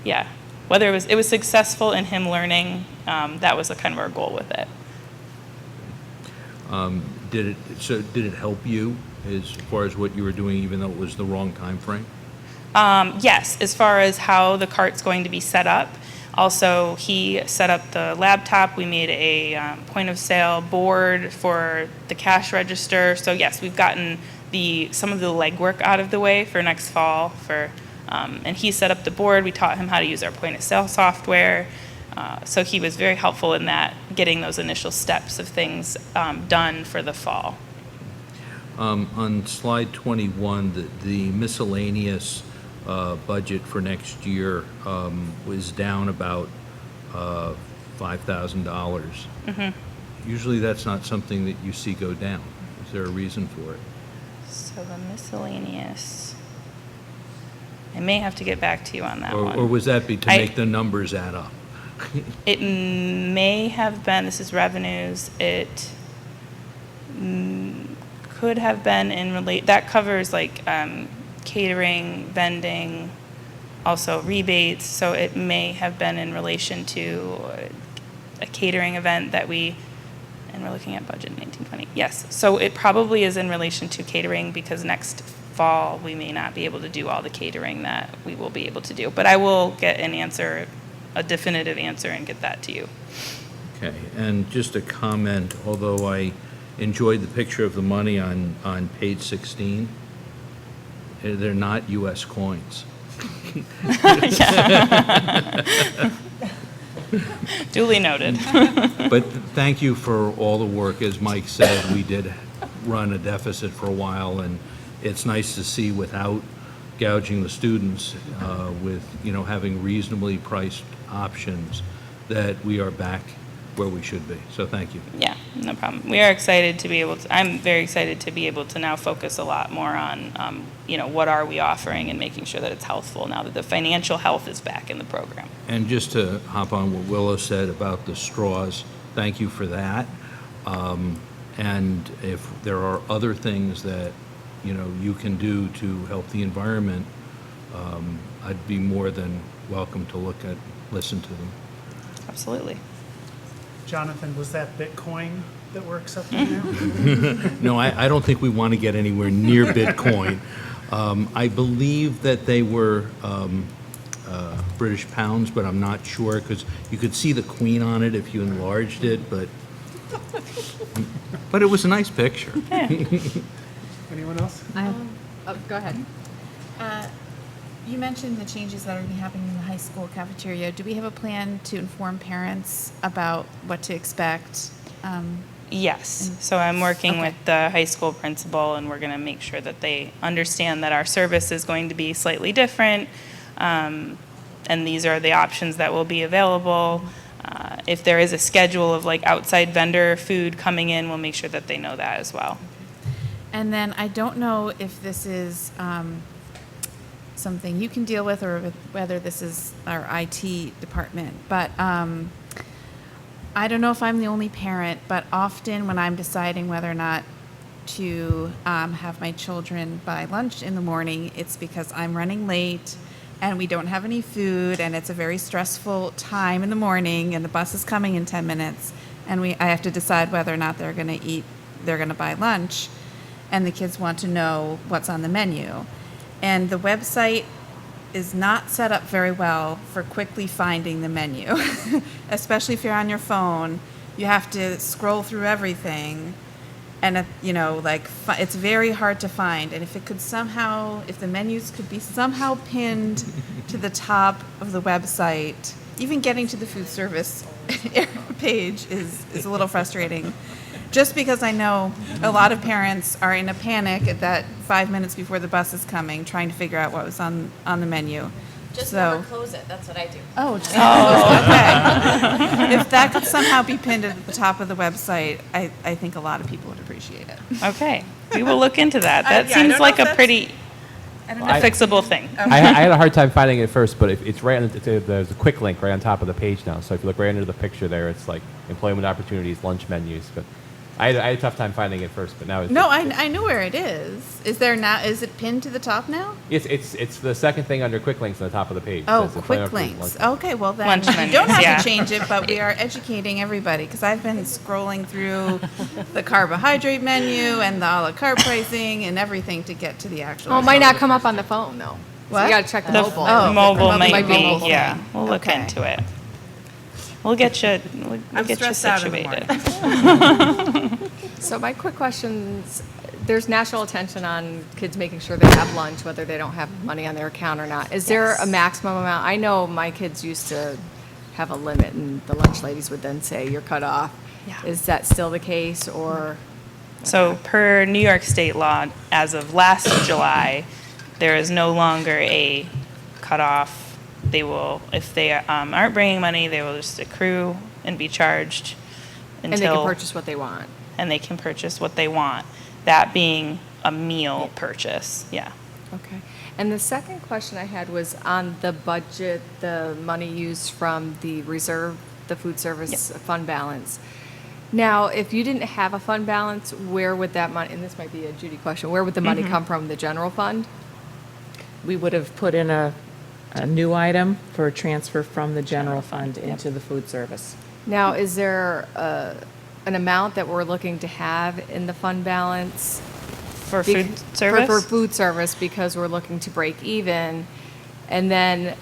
Yeah. Whether it was successful in him learning, that was kind of our goal with it. Did it help you as far as what you were doing, even though it was the wrong time frame? Yes, as far as how the cart's going to be set up. Also, he set up the laptop. We made a point of sale board for the cash register. So yes, we've gotten some of the legwork out of the way for next fall. And he set up the board. We taught him how to use our point of sale software. So he was very helpful in that, getting those initial steps of things done for the fall. On slide 21, the miscellaneous budget for next year was down about $5,000. Mm-hmm. Usually that's not something that you see go down. Is there a reason for it? So the miscellaneous, I may have to get back to you on that one. Or was that to make the numbers add up? It may have been, this is revenues, it could have been that covers like catering, vending, also rebates, so it may have been in relation to a catering event that and we're looking at budget in 1920. Yes, so it probably is in relation to catering because next fall we may not be able to do all the catering that we will be able to do. But I will get a definitive answer and get that to you. Okay, and just a comment, although I enjoyed the picture of the money on page 16, they're not U.S. coins. Duly noted. But thank you for all the work. As Mike said, we did run a deficit for a while, and it's nice to see without gouging the students, with, having reasonably priced options, that we are back where we should be. So thank you. Yeah, no problem. We are excited to be able to, I'm very excited to be able to now focus a lot more on, what are we offering and making sure that it's healthful now that the financial health is back in the program. And just to hop on what Willow said about the straws, thank you for that. And if there are other things that, you can do to help the environment, I'd be more than welcome to listen to them. Absolutely. Jonathan, was that Bitcoin that we're accepting now? No, I don't think we want to get anywhere near Bitcoin. I believe that they were British pounds, but I'm not sure, because you could see the Queen on it if you enlarged it, but it was a nice picture. Anyone else? Go ahead. You mentioned the changes that are going to be happening in the high school cafeteria. Do we have a plan to inform parents about what to expect? Yes. So I'm working with the high school principal, and we're going to make sure that they understand that our service is going to be slightly different, and these are the options that will be available. If there is a schedule of like outside vendor food coming in, we'll make sure that they know that as well. And then I don't know if this is something you can deal with or whether this is our IT department, but I don't know if I'm the only parent, but often when I'm deciding whether or not to have my children buy lunch in the morning, it's because I'm running late and we don't have any food and it's a very stressful time in the morning and the bus is coming in 10 minutes and I have to decide whether or not they're going to buy lunch, and the kids want to know what's on the menu. And the website is not set up very well for quickly finding the menu, especially if you're on your phone. You have to scroll through everything, and it's very hard to find. And if the menus could be somehow pinned to the top of the website, even getting to the food service page is a little frustrating. Just because I know a lot of parents are in a panic at that 5 minutes before the bus is coming, trying to figure out what was on the menu. Just So- never close it, that's what I do. Oh, just okay. If that could somehow be pinned at the top of the website, I think a lot of people would appreciate it. Okay, we will look into that. I That don't seems know like if a that's- pretty I don't a know. fixable thing. I had a hard time finding it first, but it's right on there's a quick link right on top of the page now. So if you look right under the picture there, it's like employment opportunities, lunch menus. But I had a tough time finding it first, but now it's No, I know where it is. Is it pinned to the top now? it's the second thing under quick links on the top of the page. It Oh, says employment quick opportunities, links. lunch Okay, well then, Lunch you menus, don't have yeah. to change it, but we are educating everybody, because I've been scrolling through the carbohydrate menu and the a la carte pricing and everything to get to the actual. Well, it might not come up on the phone, though. So What? you gotta check the The mobile. Oh, mobile the might mobile be, mobile yeah, thing. we'll look Okay. into it. We'll get you, we'll I'm get you stressed out in the situated. So my quick questions, there's national attention on kids making sure they have lunch, whether they don't have money on their account or not. Is there a maximum amount? I know my kids used to have a limit, and the lunch ladies would then say, you're cut off. Yeah. Is that still the case, or? So per New York state law, as of last July, there is no longer a cutoff. They will, if they aren't bringing money, they will just accrue and be charged And they can until, purchase what they want? and they can purchase what they want. That being a meal purchase, yeah. Okay. And the second question I had was on the budget, the money used from the reserve, the food service fund balance. Now, if you didn't have a fund balance, where would that money, and this might be a Judy question, where would the money come from? The general fund? We would have put in a new item for a transfer from the general fund into the food service. Now, is there an amount that we're looking to have in the fund balance? For Bec- food service? For food service, because we're looking to break even. And then,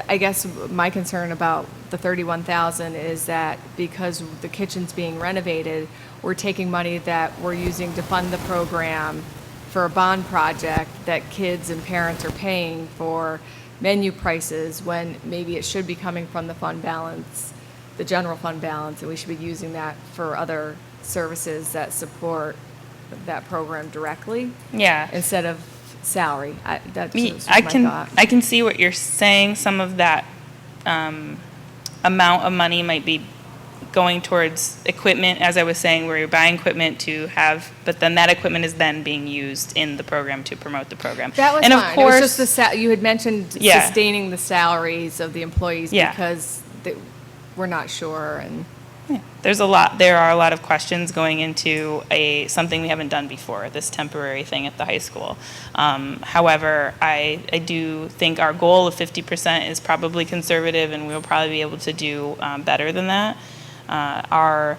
I guess my concern about the 31,000 is that because the kitchen's being renovated, we're taking money that we're using to fund the program for a bond project that kids and parents are paying for menu prices, when maybe it should be coming from the fund balance, the general fund balance, and we should be using that for other services that support that program directly Yeah. instead of salary. That's Me, just I my can, thought. I can see what you're saying. Some of that amount of money might be going towards equipment, as I was saying, where you're buying equipment to have, but then that equipment is then being used in the program to promote the program. That was And fine. of course, It was just you had mentioned Yeah. sustaining the salaries of the employees Yeah. because we're not sure, and there are a lot of questions going into something we haven't done before, this temporary thing at the high school. However, I do think our goal of 50% is probably conservative, and we'll probably be able to do better than that. Our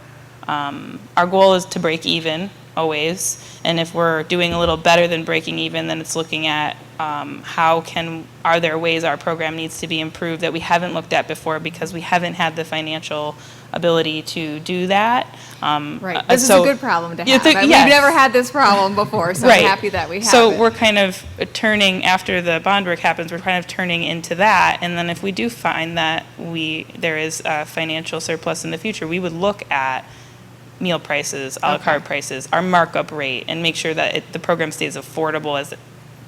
goal is to break even always, and if we're doing a little better than breaking even, then it's looking at are there ways our program needs to be improved that we haven't looked at before because we haven't had the financial ability to do that. right. This is a good problem to You have. think- And yes. We've never had this problem before, so Right. I'm happy that we have So it. we're kind of turning, after the bond work happens, we're kind of turning into that. And then if we do find that there is a financial surplus in the future, we would look at meal prices, a la carte prices, our markup rate, and make sure that the program stays affordable as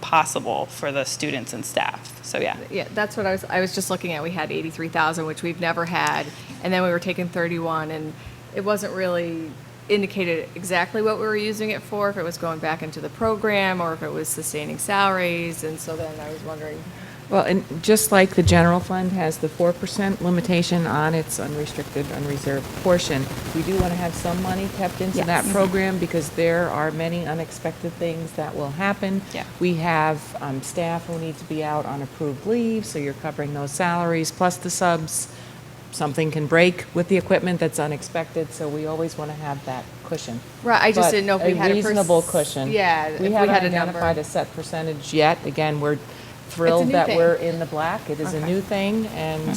possible for the students and staff. So, yeah. Yeah, that's what I was just looking at. We had 83,000, which we've never had, and then we were taking 31, and it wasn't really indicated exactly what we were using it for, if it was going back into the program or if it was sustaining salaries, and so then I was wondering Well, and just like the general fund has the 4% limitation on its unrestricted, unreserved portion, we do want to have some money kept into that Yes. program because there are many unexpected things that will happen. Yeah. We have staff who need to be out on approved leave, so you're covering those salaries, plus the subs. Something can break with the equipment that's unexpected, so we always want to have that cushion. Right, I just But didn't know if we had a reasonable cushion. Yeah, if We we haven't had a number. identified a set percentage yet. Again, we're thrilled new that thing. we're in the black. It is a Okay. new thing, and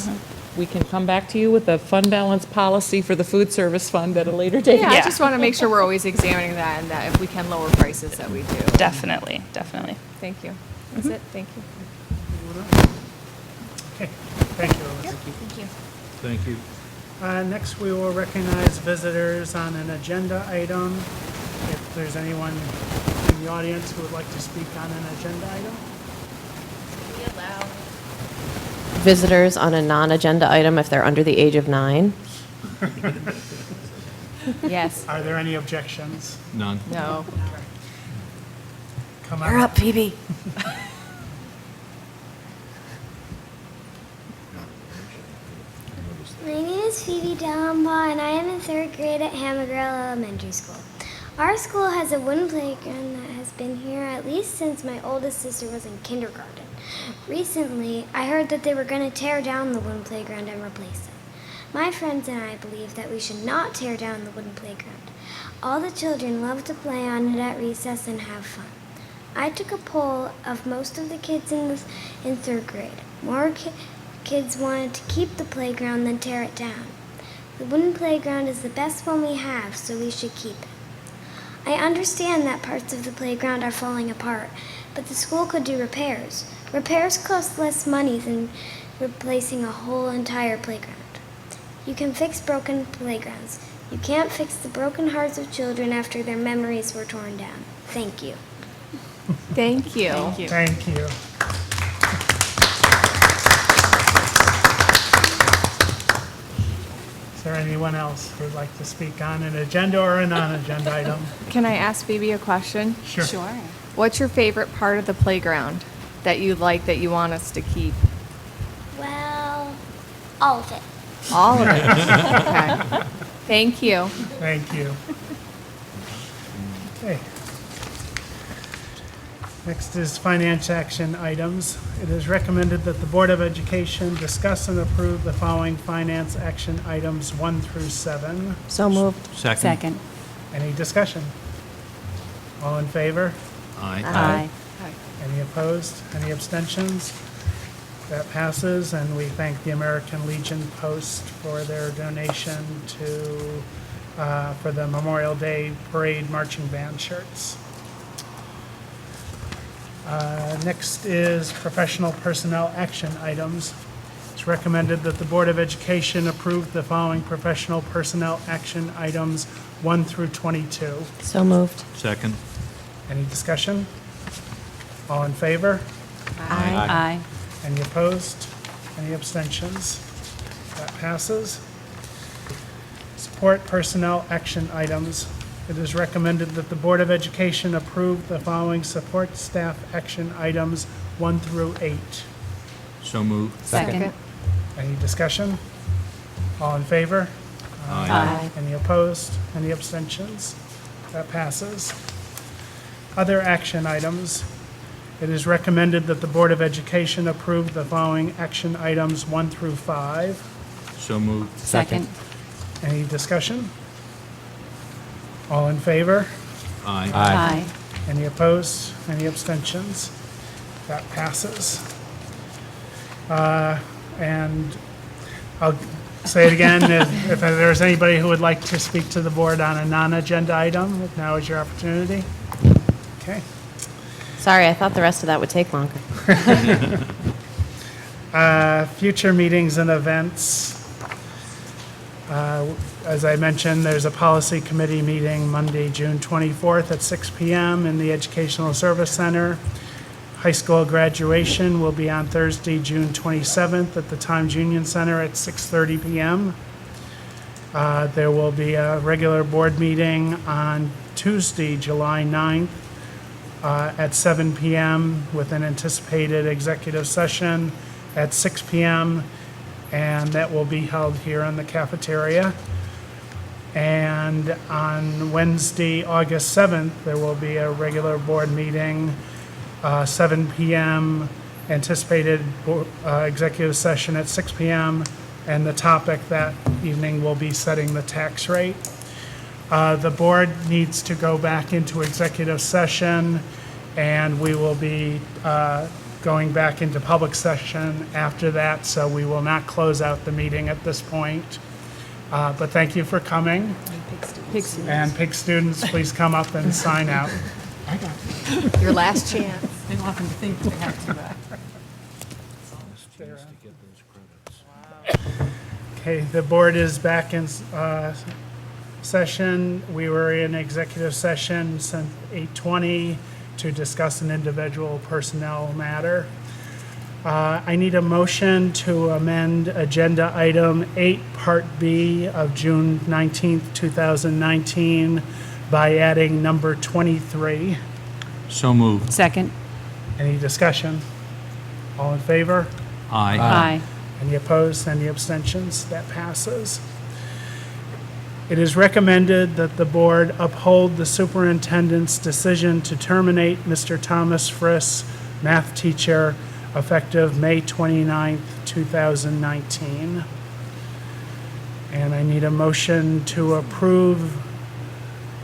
we can come back to you with a fund balance policy for the food service fund at a later date. Yeah, I Yeah. just want to make sure we're always examining that and that if we can lower prices, that we do. Definitely, definitely. Thank you. That's it, thank you. Okay, thank you, Alyssa. Thank you. Thank you. Next, we will recognize visitors on an agenda item. If there's anyone in the audience who would like to speak on an agenda item. Visitors on a non-agenda item if they're under the age of 9. Yes. Are there any objections? None. No. Come on up. Phoebe. My name is Phoebe Dellenbaugh, and I am in 3rd grade at Hammergrill Elementary School. Our school has a wooden playground that has been here at least since my oldest sister was in kindergarten. Recently, I heard that they were going to tear down the wooden playground and replace it. My friends and I believe that we should not tear down the wooden playground. All the children love to play on it at recess and have fun. I took a poll of most of the kids in 3rd grade. More kids wanted to keep the playground than tear it down. The wooden playground is the best one we have, so we should keep it. I understand that parts of the playground are falling apart, but the school could do repairs. Repairs cost less money than replacing a whole entire playground. You can fix broken playgrounds. You can't fix the broken hearts of children after their memories were torn down. Thank you. Thank you. Thank you. Thank you. Is there anyone else who would like to speak on an agenda or a non-agenda item? Can I ask Phoebe a question? Sure. What's your favorite part of the playground that you like that you want us to keep? Well, all of it. All of it. Okay. Thank you. Thank you. Okay. Next is finance action items. It is recommended that the Board of Education discuss and approve the following finance action items 1 through 7. So moved. Second. Second. Any discussion? All in favor? Aye. Aye. Any opposed? Any abstentions? That passes, and we thank the American Legion Post for their donation to, for the Memorial Day Parade marching band shirts. Next is professional personnel action items. It's recommended that the Board of Education approve the following professional personnel action items 1 through 22. So moved. Second. Any discussion? All in favor? Aye. Any opposed? Any abstentions? That passes. Support personnel action items. It is recommended that the Board of Education approve the following support staff action items 1 through 8. So moved. Second. Any discussion? All in favor? Aye. Any opposed? Any abstentions? That passes. Other action items. It is recommended that the Board of Education approve the following action items 1 through 5. So moved. Second. Any discussion? All in favor? Aye. Aye. Any opposed? Any abstentions? That passes. And I'll say it again, if there's anybody who would like to speak to the board on a non-agenda item, now is your opportunity. Okay. Sorry, I thought the rest of that would take longer. Future meetings and events. As I mentioned, there's a policy committee meeting Monday, June 24th at 6 p.m. in the Educational Service Center. High school graduation will be on Thursday, June 27th at the Times Union Center at 6:30 p.m. There will be a regular board meeting on Tuesday, July 9th at 7 p.m. with an anticipated executive session at 6 p.m., and that will be held here in the cafeteria. And on Wednesday, August 7th, there will be a regular board meeting, 7 p.m., anticipated executive session at 6 p.m., and the topic that evening will be setting the tax rate. The board needs to go back into executive session, and we will be going back into public session after that, so we will not close out the meeting at this point. But thank you for coming. And PIC students, please come up and sign out. Your last chance. They often think they have to. Okay, the board is back in session. We were in executive session since 8:20 to discuss an individual personnel matter. I need a motion to amend Agenda Item 8, Part B of June 19th, 2019 by adding number 23. So moved. Second. Any discussion? All in favor? Aye. Aye. Any opposed? Any abstentions? That passes. It is recommended that the board uphold the superintendent's decision to terminate Mr. Thomas Friss, math teacher, effective May 29th, 2019. And I need a motion to approve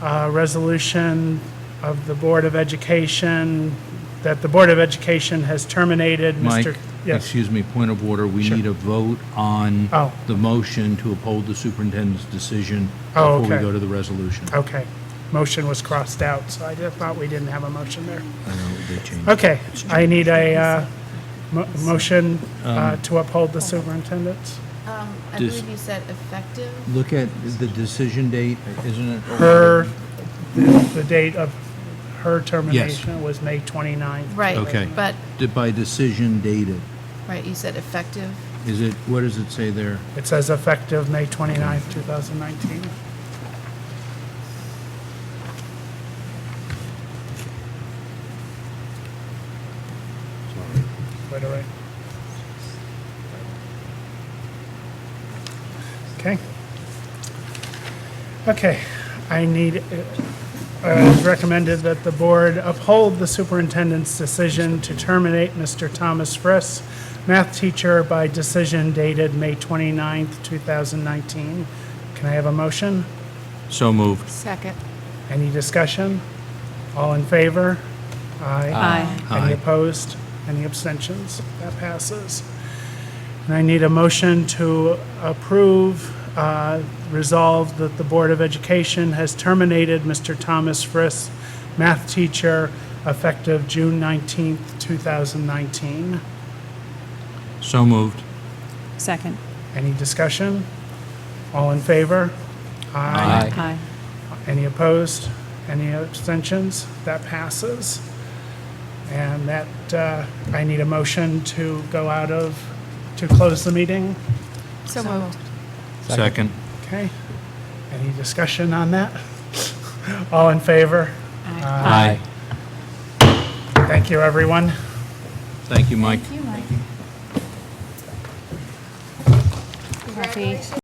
a resolution of the Board of Education, that the Board of Education has terminated Mike, Mr. Yes. excuse me, point of order. We Sure. need a vote on Oh. the motion to uphold the superintendent's decision Oh, before we okay. go to the resolution. Okay. Motion was crossed out, so I just thought we didn't have a motion there. I know they changed. Okay, I need a motion to uphold the superintendent. I Does- believe you said effective. Look at the decision date, isn't it? Her, the date of her termination was May 29th. Right. Okay. But, By decision dated. right, you said effective. Is it, what does it say there? It says effective May 29th, 2019. Quite all right. Okay. Okay, I need, it's recommended that the board uphold the superintendent's decision to terminate Mr. Thomas Friss, math teacher, by decision dated May 29th, 2019. Can I have a motion? So moved. Second. Any discussion? All in favor? Aye. Aye. Any Aye. opposed? Any abstentions? That passes. And I need a motion to approve, resolve that the Board of Education has terminated Mr. Thomas Friss, math teacher, effective June 19th, 2019. So moved. Second. Any discussion? All in favor? Aye. Aye. Any opposed? Any abstentions? That passes. And that, I need a motion to go out of, to close the meeting. So moved. Second. Okay. Any discussion on that? All in favor? Aye. Thank you, everyone. Thank you, Mike. Happy.